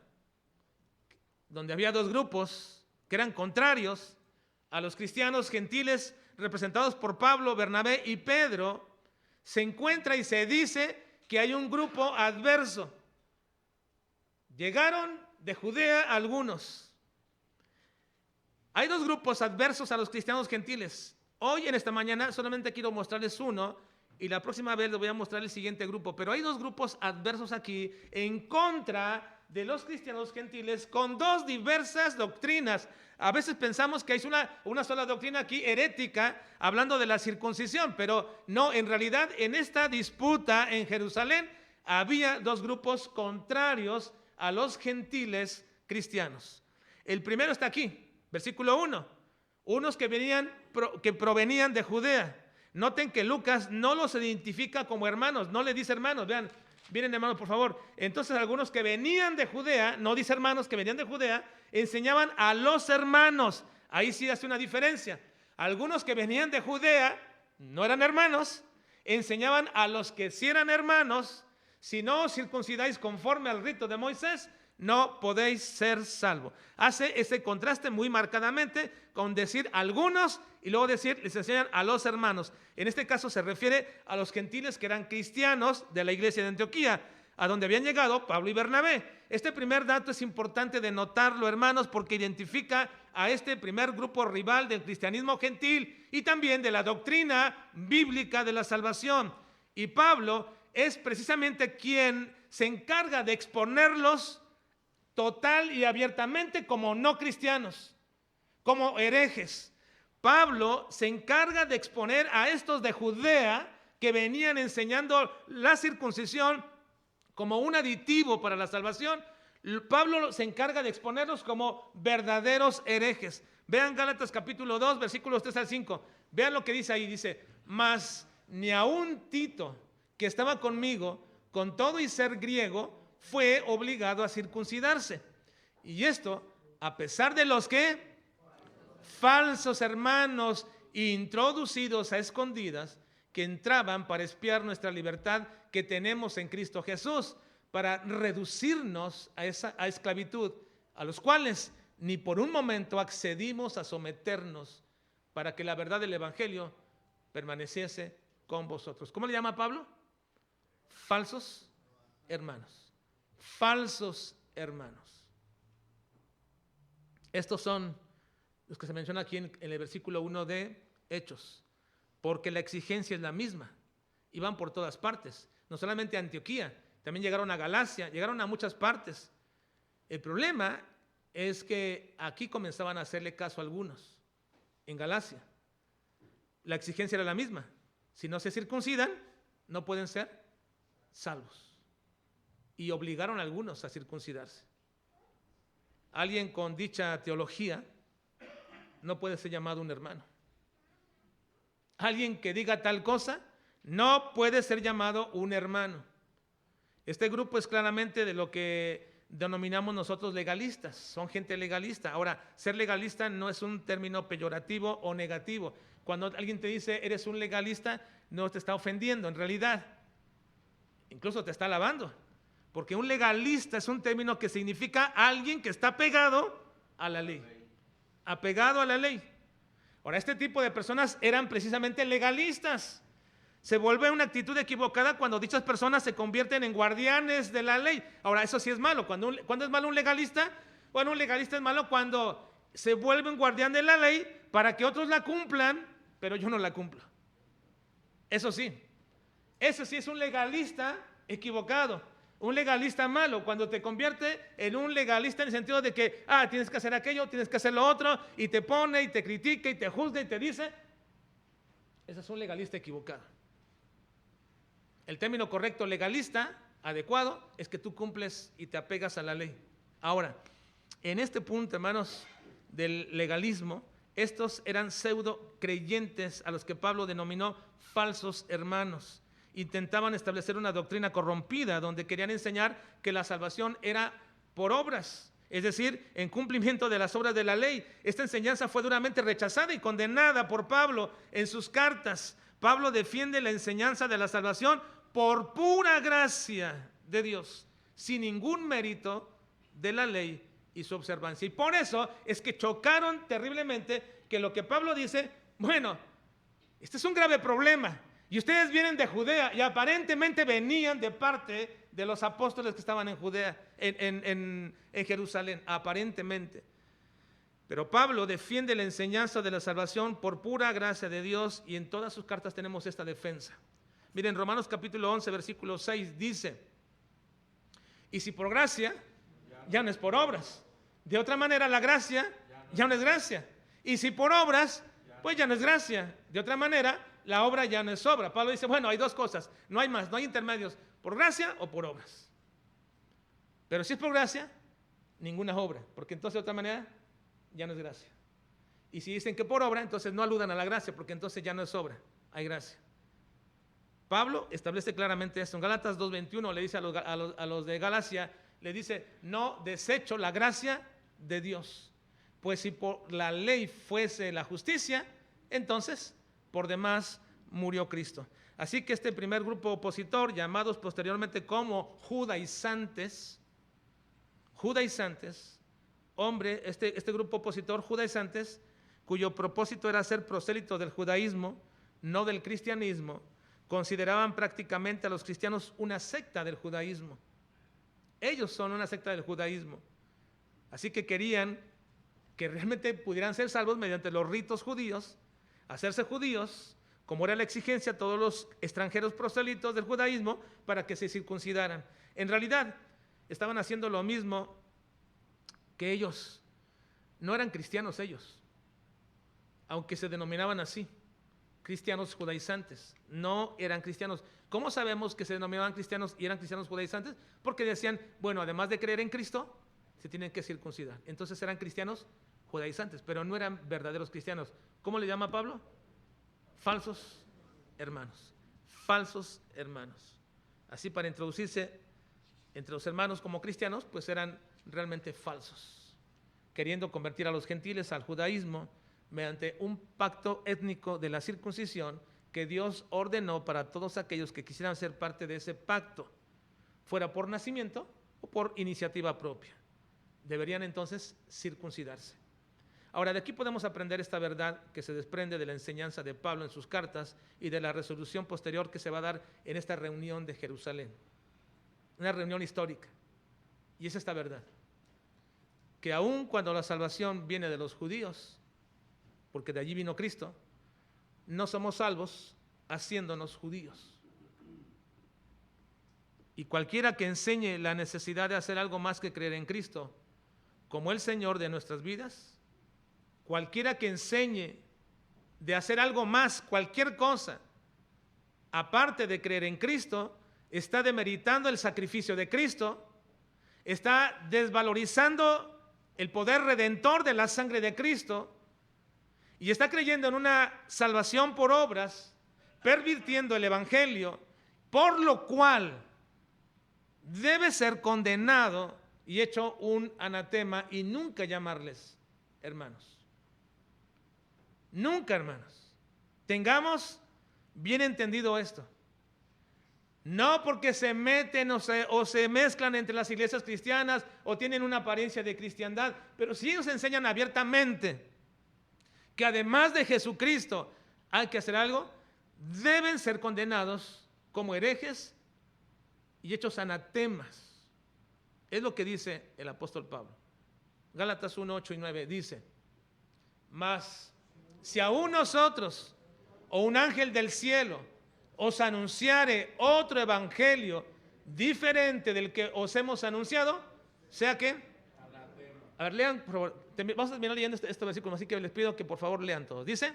donde había dos grupos que eran contrarios a los cristianos gentiles representados por Pablo, Bernabé y Pedro, se encuentra y se dice que hay un grupo adverso. Llegaron de Judea algunos. Hay dos grupos adversos a los cristianos gentiles. Hoy en esta mañana solamente quiero mostrarles uno y la próxima vez les voy a mostrar el siguiente grupo. Pero hay dos grupos adversos aquí en contra de los cristianos gentiles con dos diversas doctrinas. A veces pensamos que hay una sola doctrina aquí herética hablando de la circuncisión, pero no, en realidad en esta disputa en Jerusalén había dos grupos contrarios a los gentiles cristianos. El primero está aquí, versículo 1. Unos que provenían de Judea. Noten que Lucas no los identifica como hermanos, no le dice hermanos, vean, miren hermanos por favor. Entonces algunos que venían de Judea, no dice hermanos, que venían de Judea, enseñaban a los hermanos. Ahí sí hace una diferencia. Algunos que venían de Judea, no eran hermanos, enseñaban a los que sí eran hermanos: si no os circuncidáis conforme al rito de Moisés, no podéis ser salvos. Hace ese contraste muy marcadamente con decir algunos y luego decir les enseñan a los hermanos. En este caso se refiere a los gentiles que eran cristianos de la iglesia de Antioquía, a donde habían llegado Pablo y Bernabé. Este primer dato es importante de notarlo, hermanos, porque identifica a este primer grupo rival del cristianismo gentil y también de la doctrina bíblica de la salvación. Y Pablo es precisamente quien se encarga de exponerlos total y abiertamente como no cristianos, como herejes. Pablo se encarga de exponer a estos de Judea que venían enseñando la circuncisión como un aditivo para la salvación. Pablo se encarga de exponerlos como verdaderos herejes. Vean Gálatas capítulo 2, versículos 3 al 5. Vean lo que dice ahí, dice: mas ni aun Tito, que estaba conmigo, con todo y ser griego, fue obligado a circuncidarse. Y esto, a pesar de los que falsos hermanos introducidos a escondidas, que entraban para espiar nuestra libertad que tenemos en Cristo Jesús, para reducirnos a esa esclavitud, a los cuales ni por un momento accedimos a someternos, para que la verdad del evangelio permaneciese con vosotros. ¿Cómo le llama Pablo? Falsos hermanos. Falsos hermanos. Estos son los que se menciona aquí en el versículo 1 de Hechos, porque la exigencia es la misma y van por todas partes, no solamente a Antioquía, también llegaron a Galacia, llegaron a muchas partes. El problema es que aquí comenzaban a hacerle caso a algunos. En Galacia la exigencia era la misma: si no se circuncidan no pueden ser salvos, y obligaron a algunos a circuncidarse. Alguien con dicha teología no puede ser llamado un hermano. Alguien que diga tal cosa no puede ser llamado un hermano. Este grupo es claramente de lo que denominamos nosotros legalistas. Son gente legalista. Ahora, ser legalista no es un término peyorativo o negativo. Cuando alguien te dice eres un legalista, no te está ofendiendo en realidad, incluso te está alabando, porque un legalista es un término que significa alguien que está pegado a la ley, apegado a la ley. Ahora, este tipo de personas eran precisamente legalistas. Se vuelve una actitud equivocada cuando dichas personas se convierten en guardianes de la ley. Ahora, eso sí es malo. ¿Cuándo es malo un legalista? Bueno, un legalista es malo cuando se vuelve un guardián de la ley para que otros la cumplan, pero yo no la cumplo. Eso sí es un legalista equivocado, un legalista malo, cuando te convierte en un legalista en el sentido de que tienes que hacer aquello, tienes que hacer lo otro, y te pone y te critica y te juzga y te dice. Ese es un legalista equivocado. El término correcto, legalista, adecuado, es que tú cumples y te apegas a la ley. Ahora, en este punto, hermanos, del legalismo, estos eran pseudo creyentes a los que Pablo denominó falsos hermanos. Intentaban establecer una doctrina corrompida donde querían enseñar que la salvación era por obras. es decir, en cumplimiento de las obras de la ley. Esta enseñanza fue duramente rechazada y condenada por Pablo en sus cartas. Pablo defiende la enseñanza de la salvación por pura gracia de Dios, sin ningún mérito de la ley y su observancia. Y por eso es que chocaron terriblemente que lo que Pablo dice, bueno, este es un grave problema. Y ustedes vienen de Judea y aparentemente venían de parte de los apóstoles que estaban en Judea, en Jerusalén, aparentemente. Pero Pablo defiende la enseñanza de la salvación por pura gracia de Dios y en todas sus cartas tenemos esta defensa. Miren, Romanos capítulo 11, versículo 6 dice, y si por gracia, ya no es por obras. De otra manera, la gracia ya no es gracia. Y si por obras, pues ya no es gracia. De otra manera, la obra ya no es obra. Pablo dice, bueno, hay dos cosas, no hay más, no hay intermedios, por gracia o por obras. Pero si es por gracia, ninguna obra, porque entonces de otra manera ya no es gracia. Y si dicen que por obra, entonces no aludan a la gracia, porque entonces ya no es obra, hay gracia. Pablo establece claramente esto. En Gálatas 2:21 le dice a los de Galacia, le dice, no desecho la gracia de Dios. Pues si por la ley fuese la justicia, entonces por demás murió Cristo. Así que este primer grupo opositor, llamados posteriormente como judaizantes, hombre, este grupo opositor, judaizantes, cuyo propósito era ser prosélitos del judaísmo, no del cristianismo, consideraban prácticamente a los cristianos una secta del judaísmo. Ellos son una secta del judaísmo. Así que querían que realmente pudieran ser salvos mediante los ritos judíos, hacerse judíos, como era la exigencia a todos los extranjeros prosélitos del judaísmo, para que se circuncidaran. En realidad, estaban haciendo lo mismo que ellos. No eran cristianos ellos, aunque se denominaban así, cristianos judaizantes. No eran cristianos. ¿Cómo sabemos que se denominaban cristianos y eran cristianos judaizantes? Porque decían, bueno, además de creer en Cristo, se tienen que circuncidar. Entonces eran cristianos judaizantes, pero no eran verdaderos cristianos. ¿Cómo le llama Pablo? Falsos hermanos. Falsos hermanos. Así, para introducirse entre los hermanos como cristianos, pues eran realmente falsos, queriendo convertir a los gentiles al judaísmo mediante un pacto étnico de la circuncisión que Dios ordenó para todos aquellos que quisieran ser parte de ese pacto, fuera por nacimiento o por iniciativa propia. Deberían entonces circuncidarse. Ahora, de aquí podemos aprender esta verdad que se desprende de la enseñanza de Pablo en sus cartas y de la resolución posterior que se va a dar en esta reunión de Jerusalén. Una reunión histórica. Y es esta verdad, que aun cuando la salvación viene de los judíos, porque de allí vino Cristo, no somos salvos haciéndonos judíos. Y cualquiera que enseñe la necesidad de hacer algo más que creer en Cristo como el Señor de nuestras vidas, cualquiera que enseñe de hacer algo más, cualquier cosa, aparte de creer en Cristo, está demeritando el sacrificio de Cristo, está desvalorizando el poder redentor de la sangre de Cristo y está creyendo en una salvación por obras, pervirtiendo el evangelio, por lo cual debe ser condenado y hecho un anatema y nunca llamarles hermanos. Nunca, hermanos. Tengamos bien entendido esto. No porque se meten o se mezclan entre las iglesias cristianas o tienen una apariencia de cristiandad, pero si ellos enseñan abiertamente que además de Jesucristo hay que hacer algo, deben ser condenados como herejes y hechos anatemas. Es lo que dice el apóstol Pablo. Gálatas 1, 8 y 9 dice, mas si aún nosotros o un ángel del cielo os anunciare otro evangelio diferente del que os hemos anunciado, sea que, a ver, lean, por favor, vamos a terminar leyendo este versículo, así que les pido que por favor lean todos. Dice,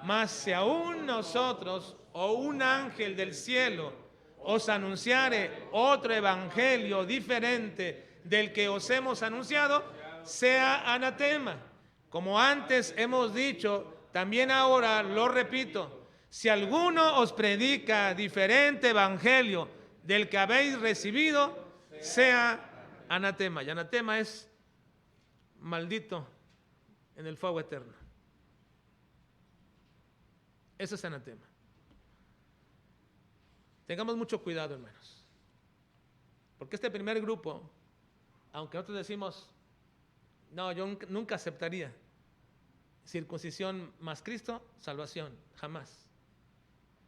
mas si aún nosotros o un ángel del cielo os anunciare otro evangelio diferente del que os hemos anunciado, sea anatema. Como antes hemos dicho, también ahora lo repito, si alguno os predica diferente evangelio del que habéis recibido, sea anatema. Y anatema es maldito en el fuego eterno. Ese es anatema. Tengamos mucho cuidado, hermanos, porque este primer grupo, aunque nosotros decimos, no, yo nunca aceptaría circuncisión más Cristo, salvación, jamás.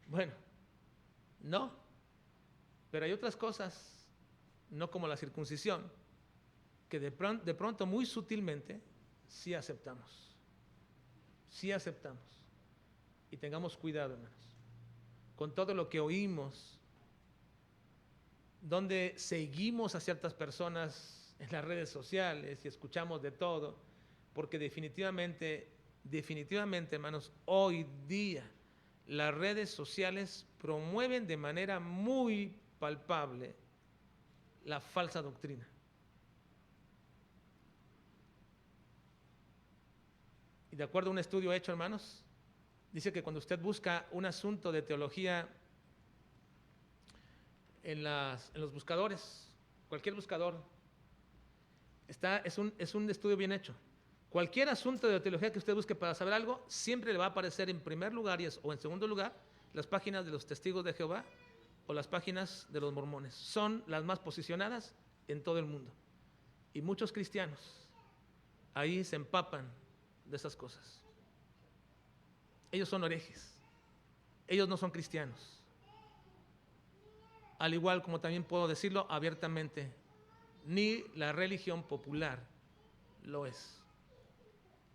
Bueno, no, pero hay otras cosas, no como la circuncisión, que de pronto muy sutilmente sí aceptamos. Sí aceptamos. Y tengamos cuidado, hermanos, con todo lo que oímos, donde seguimos a ciertas personas en las redes sociales y escuchamos de todo, porque definitivamente, hermanos, hoy día las redes sociales promueven de manera muy palpable la falsa doctrina. Y de acuerdo a un estudio hecho, hermanos, dice que cuando usted busca un asunto de teología en los buscadores, cualquier buscador, es un estudio bien hecho. Cualquier asunto de teología que usted busque para saber algo, siempre le va a aparecer en primer lugar o en segundo lugar las páginas de los testigos de Jehová o las páginas de los mormones. Son las más posicionadas en todo el mundo. Y muchos cristianos ahí se empapan de esas cosas. Ellos son herejes. Ellos no son cristianos. Al igual como también puedo decirlo abiertamente, ni la religión popular lo es.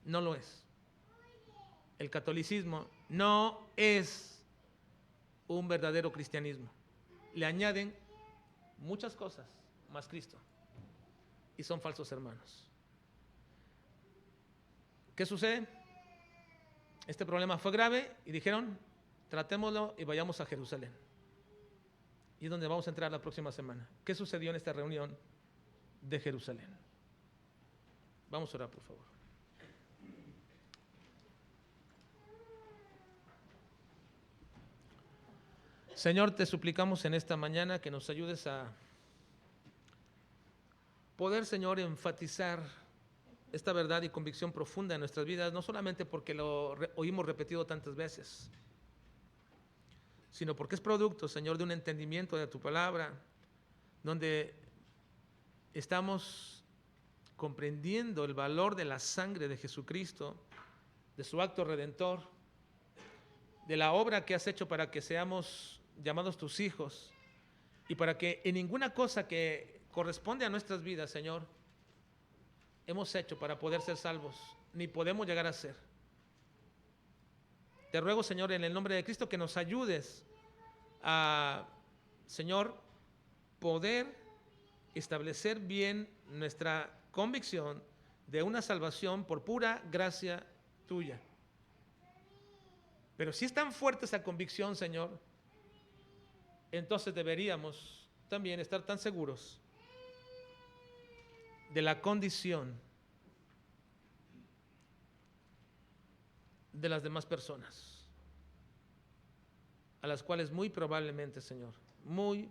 No lo es. El catolicismo no es un verdadero cristianismo. Le añaden muchas cosas más Cristo y son falsos hermanos. ¿Qué sucede? Este problema fue grave y dijeron, tratémoslo y vayamos a Jerusalén. Y es donde vamos a entrar la próxima semana. ¿Qué sucedió en esta reunión de Jerusalén? Vamos a orar, por favor. Señor, te suplicamos en esta mañana que nos ayudes a poder, Señor, enfatizar esta verdad y convicción profunda en nuestras vidas, no solamente porque lo oímos repetido tantas veces, sino porque es producto, Señor, de un entendimiento de tu palabra, donde estamos comprendiendo el valor de la sangre de Jesucristo, de su acto redentor, de la obra que has hecho para que seamos llamados tus hijos y para que en ninguna cosa que corresponde a nuestras vidas, Señor, hemos hecho para poder ser salvos, ni podemos llegar a ser. Te ruego, Señor, en el nombre de Cristo, que nos ayudes a, Señor, poder establecer bien nuestra convicción de una salvación por pura gracia tuya. Pero si es tan fuerte esa convicción, Señor, entonces deberíamos también estar tan seguros de la condición de las demás personas, a las cuales muy probablemente, Señor, muy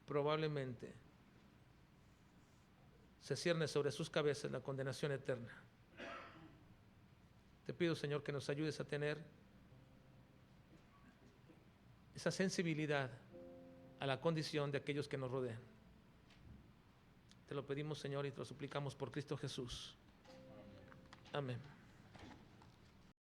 probablemente se cierne sobre sus cabezas la condenación eterna. Te pido, Señor, que nos ayudes a tener esa sensibilidad a la condición de aquellos que nos rodean. Te lo pedimos, Señor, y te lo suplicamos por Cristo Jesús. Amén.